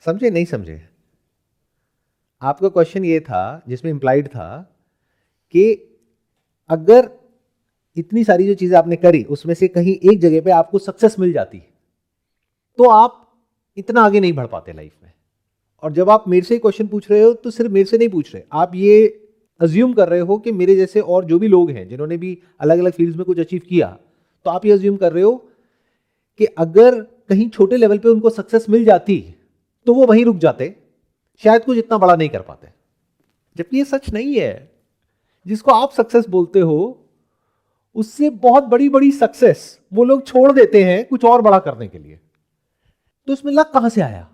समझे नहीं समझे? आपका क्वेश्चन ये था जिसमें इंप्लाइड था कि अगर इतनी सारी जो चीजें आपने करी उसमें से कहीं एक जगह पे आपको सक्सेस मिल जाती तो आप इतना आगे नहीं बढ़ पाते लाइफ में। और जब आप मेरे से क्वेश्चन पूछ रहे हो तो सिर्फ मेरे से नहीं पूछ रहे, आप ये अज्यूम कर रहे हो कि मेरे जैसे और जो भी लोग हैं जिन्होंने भी अलग अलग फील्ड्स में कुछ अचीव किया, तो आप ये अज्यूम कर रहे हो कि अगर कहीं छोटे लेवल पे उनको सक्सेस मिल जाती तो वो वहीं रुक जाते, शायद कुछ इतना बड़ा नहीं कर पाते। जबकि ये सच नहीं है। जिसको आप सक्सेस बोलते हो उससे बहुत बड़ी बड़ी सक्सेस वो लोग छोड़ देते हैं कुछ और बड़ा करने के लिए। तो इसमें लक कहां से आया?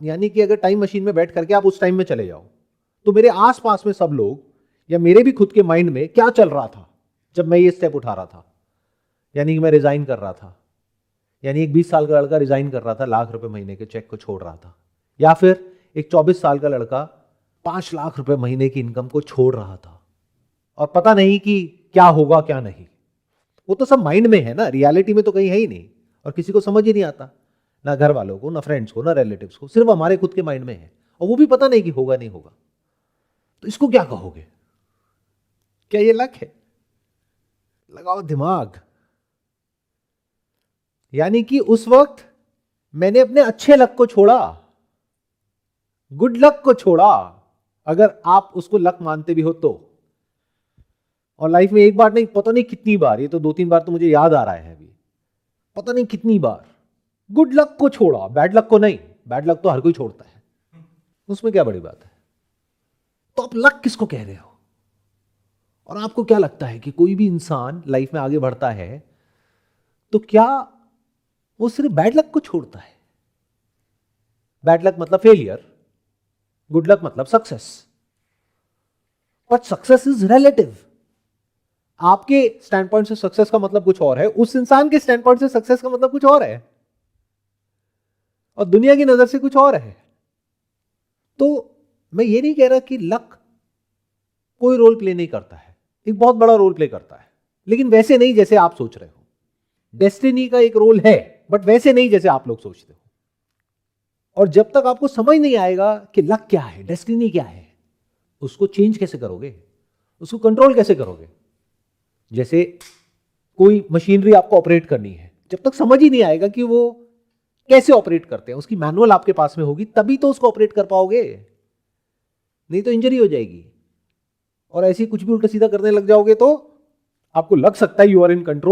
यानी कि अगर टाइम मशीन में बैठ करके आप उस टाइम में चले जाओ तो मेरे आसपास में सब लोग या मेरे भी खुद के माइंड में क्या चल रहा था जब मैं ये स्टेप उठा रहा था। यानी कि मैं रिजाइन कर रहा था, यानी एक 20 साल का लड़का रिजाइन कर रहा था, ₹1,00,000 महीने के चेक को छोड़ रहा था, या फिर एक 24 साल का लड़का ₹5,00,000 महीने की इनकम को छोड़ रहा था और पता नहीं कि क्या होगा क्या नहीं। वो तो सब माइंड में है ना, रियलिटी में तो कहीं है ही नहीं और किसी को समझ ही नहीं आता, ना घर वालों को, ना फ्रेंड्स को, ना रिलेटिव्स को, सिर्फ हमारे खुद के माइंड में है और वो भी पता नहीं कि होगा नहीं होगा। तो इसको क्या कहोगे? क्या ये लक है? लगाओ दिमाग। यानी कि उस वक्त मैंने अपने अच्छे लक को छोड़ा, गुड लक को छोड़ा, अगर आप उसको लक मानते भी हो तो। और लाइफ में एक बार नहीं, पता नहीं कितनी बार, ये तो 2-3 बार तो मुझे याद आ रहा है अभी, पता नहीं कितनी बार गुड लक को छोड़ा, बैड लक को नहीं। बैड लक तो हर कोई छोड़ता है, उसमें क्या बड़ी बात है? तो आप लक किसको कह रहे हो? और आपको क्या लगता है कि कोई भी इंसान लाइफ में आगे बढ़ता है तो क्या वो सिर्फ बैड लक को छोड़ता है? बैड लक मतलब फेलियर, गुड लक मतलब success. But success is relative. आपके स्टैंड पॉइंट से सक्सेस का मतलब कुछ और है, उस इंसान के स्टैंड पॉइंट से सक्सेस का मतलब कुछ और है, और दुनिया की नजर से कुछ और है। तो मैं ये नहीं कह रहा कि लक कोई रोल प्ले नहीं करता है, एक बहुत बड़ा रोल प्ले करता है, लेकिन वैसे नहीं जैसे आप सोच रहे हो। डेस्टिनी का एक रोल है बट वैसे नहीं जैसे आप लोग सोचते हो। और जब तक आपको समझ नहीं आएगा कि लक क्या है, डेस्टिनी क्या है, उसको चेंज कैसे करोगे, उसको कंट्रोल कैसे करोगे? जैसे कोई मशीनरी आपको ऑपरेट करनी है, जब तक समझ ही नहीं आएगा कि वो कैसे ऑपरेट करते हैं, उसकी मैनुअल आपके पास में होगी तभी तो उसको ऑपरेट कर पाओगे, नहीं तो इंजरी हो जाएगी। और ऐसे ही कुछ भी उल्टा सीधा करने लग जाओगे तो आपको लग सकता है यू आर इन कंट्रोल।